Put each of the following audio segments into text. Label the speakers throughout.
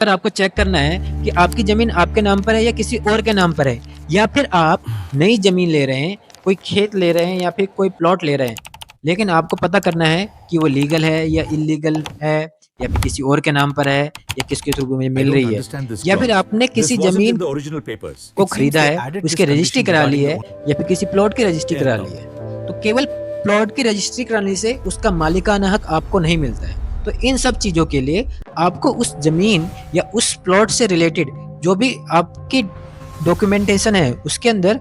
Speaker 1: पर आपको चेक करना है कि आपकी ज़मीन आपके नाम पर है या किसी और के नाम पर है, या फिर आप नई ज़मीन ले रहे हैं, कोई खेत ले रहे हैं या फिर कोई प्लॉट ले रहे हैं। लेकिन आपको पता करना है कि वो लीगल है या इल्लीगल है, या फिर किसी और के नाम पर है, या किसके थ्रू मुझे
Speaker 2: I
Speaker 1: मिल
Speaker 2: don't
Speaker 1: रही है,
Speaker 2: understand this
Speaker 1: या फिर
Speaker 2: clause.
Speaker 1: आपने
Speaker 2: This
Speaker 1: किसी
Speaker 2: wasn't in
Speaker 1: ज़मीन
Speaker 2: the original papers.
Speaker 1: को
Speaker 2: It seems
Speaker 1: खरीदा
Speaker 2: they
Speaker 1: है,
Speaker 2: added
Speaker 1: उसकी
Speaker 2: this
Speaker 1: रजिस्ट्री
Speaker 2: condition
Speaker 1: करा ली
Speaker 2: regarding
Speaker 1: है,
Speaker 2: the
Speaker 1: या फिर किसी प्लॉट की रजिस्ट्री
Speaker 2: Yeah,
Speaker 1: करा
Speaker 2: no.
Speaker 1: ली है। तो केवल प्लॉट की रजिस्ट्री कराने से उसका मालिकाना हक आपको नहीं मिलता है। तो इन सब चीज़ों के लिए आपको उस ज़मीन या उस प्लॉट से रिलेटेड जो भी आपकी डॉक्यूमेंटेशन है, उसके अंदर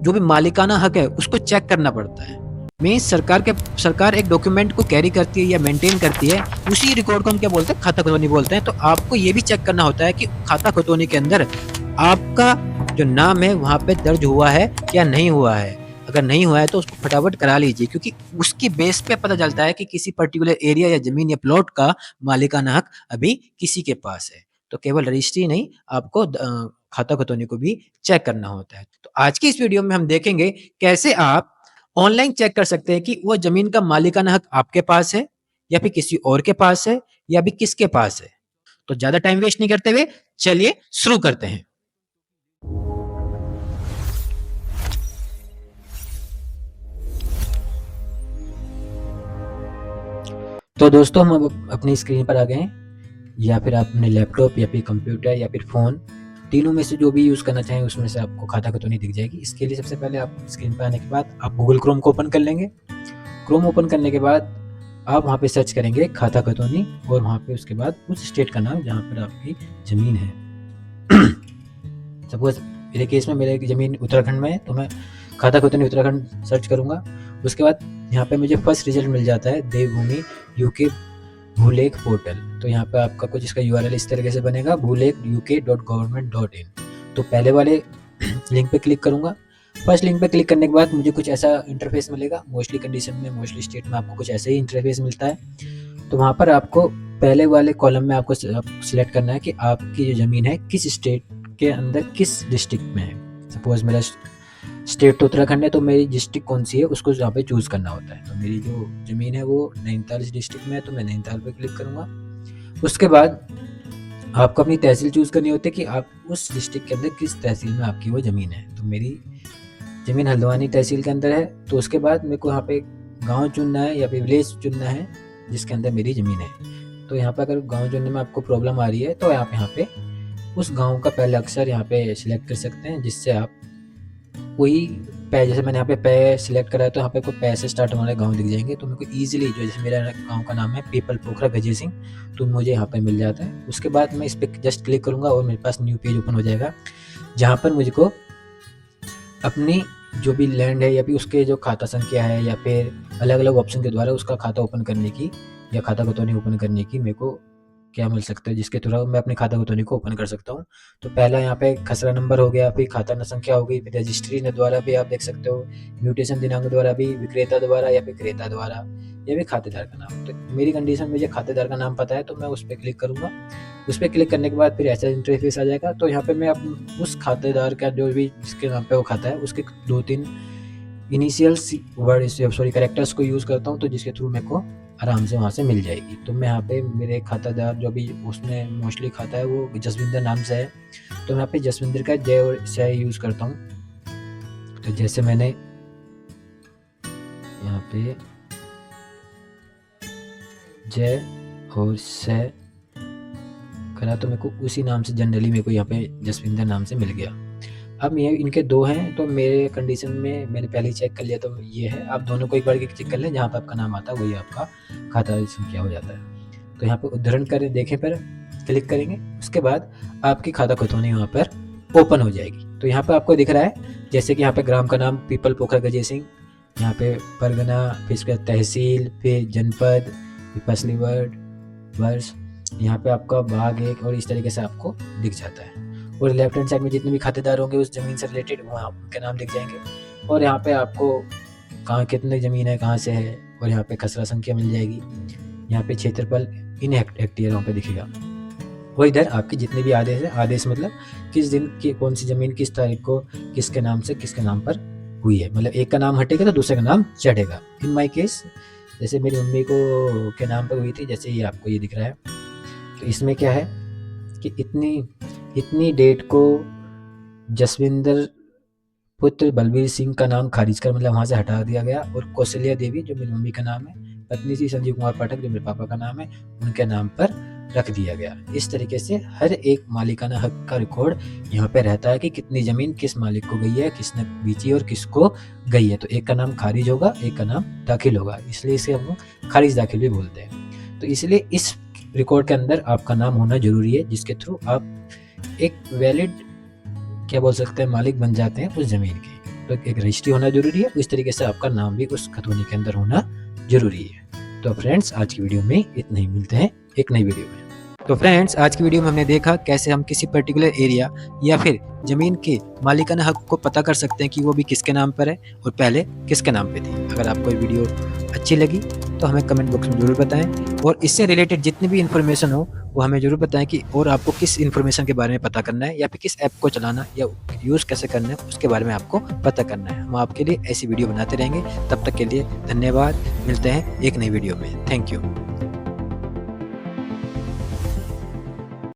Speaker 1: जो भी मालिकाना हक है, उसको चेक करना पड़ता है। मीन्स सरकार एक डॉक्यूमेंट को कैरी करती है या मेंटेन करती है, उसी रिकॉर्ड को हम क्या बोलते हैं, खाता खतौनी बोलते हैं। तो आपको ये भी चेक करना होता है कि खाता खतौनी के अंदर आपका जो नाम है वहाँ पे दर्ज हुआ है या नहीं हुआ है। अगर नहीं हुआ है तो उसको फटाफट करा लीजिए, क्योंकि उसकी बेस पे पता चलता है कि किसी पर्टिकुलर एरिया या ज़मीन या प्लॉट का मालिकाना हक अभी किसी के पास है। तो केवल रजिस्ट्री नहीं, आपको खाता खतौनी को भी चेक करना होता है। तो आज की इस वीडियो में हम देखेंगे कैसे आप ऑनलाइन चेक कर सकते हैं कि वो ज़मीन का मालिकाना हक आपके पास है या फिर किसी और के पास है या फिर किसके पास है। तो ज़्यादा टाइम वेस्ट नहीं करते हुए चलिए शुरू करते हैं। तो दोस्तों हम अब अपनी स्क्रीन पर आ गए हैं, या फिर आप अपने लैपटॉप या फिर कंप्यूटर या फिर फ़ोन, तीनों में से जो भी यूज़ करना चाहें उसमें से आपको खाता खतौनी दिख जाएगी। इसके लिए सबसे पहले आप स्क्रीन पर आने के बाद आप गूगल क्रोम को ओपन कर लेंगे। क्रोम ओपन करने के बाद आप वहाँ पे सर्च करेंगे खाता खतौनी, और वहाँ पे उसके बाद उस स्टेट का नाम जहाँ पर आपकी ज़मीन है। सपोज मेरे केस में मेरी ज़मीन उत्तराखंड में है, तो मैं खाता खतौनी उत्तराखंड सर्च करूँगा। उसके बाद यहाँ पे मुझे फर्स्ट रिजल्ट मिल जाता है देवभूमि यूके भूलेख पोर्टल। तो यहाँ पे आपका कुछ इसका यूआरएल इस तरीके से बनेगा, bhulekhuk.government.in। तो पहले वाले लिंक पे क्लिक करूँगा। फर्स्ट लिंक पे क्लिक करने के बाद मुझे कुछ ऐसा इंटरफेस मिलेगा। मोस्टली कंडीशन में, मोस्टली स्टेट में आपको कुछ ऐसे ही इंटरफेस मिलता है। तो वहाँ पर आपको पहले वाले कॉलम में आपको सिलेक्ट करना है कि आपकी जो ज़मीन है किस स्टेट के अंदर किस डिस्ट्रिक्ट में है। सपोज मेरा स्टेट तो उत्तराखंड है, तो मेरी डिस्ट्रिक्ट कौन सी है उसको यहाँ पे चूज़ करना होता है। तो मेरी जो ज़मीन है वो नैनीताल डिस्ट्रिक्ट में है, तो मैं नैनीताल पे क्लिक करूँगा। उसके बाद आपको अपनी तहसील चूज़ करनी होती है कि आप उस डिस्ट्रिक्ट के अंदर किस तहसील में आपकी वो ज़मीन है। तो मेरी ज़मीन हल्द्वानी तहसील के अंदर है। तो उसके बाद मेरे को यहाँ पे गाँव चुनना है या फिर विलेज चुनना है जिसके अंदर मेरी ज़मीन है। तो यहाँ पर अगर गाँव चुनने में आपको प्रॉब्लम आ रही है तो आप यहाँ पे उस गाँव का पहला अक्षर यहाँ पे सिलेक्ट कर सकते हैं, जिससे आप वही पै, जैसे मैंने यहाँ पे पै सिलेक्ट करा है तो यहाँ पे कोई पै से स्टार्ट होने वाले गाँव दिख जाएंगे। तो मेरे को ईजिली, जो जैसे मेरा गाँव का नाम है पीपल पोखरा गजेर सिंह, तो मुझे यहाँ पे मिल जाता है। उसके बाद मैं इस पर जस्ट क्लिक करूँगा और मेरे पास न्यू पेज ओपन हो जाएगा, जहाँ पर मुझको अपनी जो भी लैंड है या फिर उसके जो खाता संख्या है या फिर अलग अलग ऑप्शन के द्वारा उसका खाता ओपन करने की या खाता खतौनी ओपन करने की मेरे को क्या मिल सकता है, जिसके थ्रू मैं अपने खाता खतौनी को ओपन कर सकता हूँ। तो पहला यहाँ पे खसरा नंबर हो गया, फिर खाता संख्या हो गई, फिर रजिस्ट्री द्वारा भी आप देख सकते हो, म्यूटेशन दिनांक द्वारा भी, विक्रेता द्वारा या फिर क्रेता द्वारा, या फिर खातेदार का नाम। तो मेरी कंडीशन मुझे खातेदार का नाम पता है, तो मैं उस पर क्लिक करूँगा। उस पर क्लिक करने के बाद फिर ऐसा इंटरफेस आ जाएगा। तो यहाँ पे मैं उस खातेदार का जो भी जिसके नाम पे वो खाता है उसके 2-3 इनिशियल्स वर्ड सॉरी कैरेक्टर्स को यूज़ करता हूँ, तो जिसके थ्रू मेरे को आराम से वहाँ से मिल जाएगी। तो मैं यहाँ पे मेरे खातादार जो भी उसमें मोस्टली खाता है वो जसविंदर नाम से है, तो मैं यहाँ पे जसविंदर का जय और से यूज़ करता हूँ। तो जैसे मैंने यहाँ पे जय और से करा तो मेरे को उसी नाम से जनरली मेरे को यहाँ पे जसविंदर नाम से मिल गया। अब ये इनके 2 हैं, तो मेरे कंडीशन में मैंने पहले ही चेक कर लिया, तो ये है। आप दोनों को एक बार चेक कर लें, जहाँ पे आपका नाम आता है वही आपका खाता संख्या हो जाता है। तो यहाँ पे उद्धरण करें देखें पर क्लिक करेंगे। उसके बाद आपकी खाता खतौनी यहाँ पर ओपन हो जाएगी। तो यहाँ पर आपको दिख रहा है जैसे कि यहाँ पे ग्राम का नाम पीपल पोखरा गजेर सिंह, यहाँ पे परगना, फिर इसके बाद तहसील, फिर जनपद, फिर फसली वर्ष, यहाँ पे आपका भाग 1, और इस तरीके से आपको दिख जाता है। और लेफ्ट हैंड साइड में जितने भी खातेदार होंगे उस ज़मीन से रिलेटेड वहाँ उनके नाम दिख जाएंगे। और यहाँ पे आपको कहाँ कितनी ज़मीन है, कहाँ से है, और यहाँ पे खसरा संख्या मिल जाएगी। यहाँ पे क्षेत्रफल इन हेक्टेयर वहाँ पे दिखेगा। और इधर आपके जितने भी आदेश है, आदेश मतलब किस दिन की कौन सी ज़मीन किस तारीख को किसके नाम से किसके नाम पर हुई है। मतलब एक का नाम हटेगा तो दूसरे का नाम चढ़ेगा। इन माई केस जैसे मेरी मम्मी को के नाम पर हुई थी, जैसे ये आपको ये दिख रहा है। तो इसमें क्या है कि इतनी डेट को जसविंदर पुत्र बलबीर सिंह का नाम खारिज कर मतलब वहाँ से हटा दिया गया, और कौशल्या देवी जो मेरी मम्मी का नाम है, पत्नी थी संजीव कुमार पाठक जो मेरे पापा का नाम है, उनके नाम पर रख दिया गया। इस तरीके से हर एक मालिकाना हक का रिकॉर्ड यहाँ पे रहता है कि कितनी ज़मीन किस मालिक को गई है, किसने बेची और किसको गई है। तो एक का नाम खारिज होगा, एक का नाम दाखिल होगा, इसलिए इसे हम खारिज दाखिल भी बोलते हैं। तो इसलिए इस रिकॉर्ड के अंदर आपका नाम होना ज़रूरी है, जिसके थ्रू आप एक वैलिड क्या बोल सकते हैं मालिक बन जाते हैं उस ज़मीन के। तो एक रजिस्ट्री होना ज़रूरी है, इस तरीके से आपका नाम भी उस खतौनी के अंदर होना ज़रूरी है। तो फ्रेंड्स आज की वीडियो में इतना ही, मिलते हैं एक नई वीडियो में। तो फ्रेंड्स आज की वीडियो में हमने देखा कैसे हम किसी पर्टिकुलर एरिया या फिर ज़मीन के मालिकाना हक को पता कर सकते हैं कि वो भी किसके नाम पर है और पहले किसके नाम पे थी। अगर आपको ये वीडियो अच्छी लगी तो हमें कमेंट बॉक्स में ज़रूर बताएं, और इससे रिलेटेड जितनी भी इन्फॉर्मेशन हो वो हमें ज़रूर बताएं कि और आपको किस इन्फॉर्मेशन के बारे में पता करना है, या फिर किस ऐप को चलाना या यूज़ कैसे करना है उसके बारे में आपको पता करना है। हम आपके लिए ऐसी वीडियो बनाते रहेंगे। तब तक के लिए धन्यवाद, मिलते हैं एक नई वीडियो में। Thank you.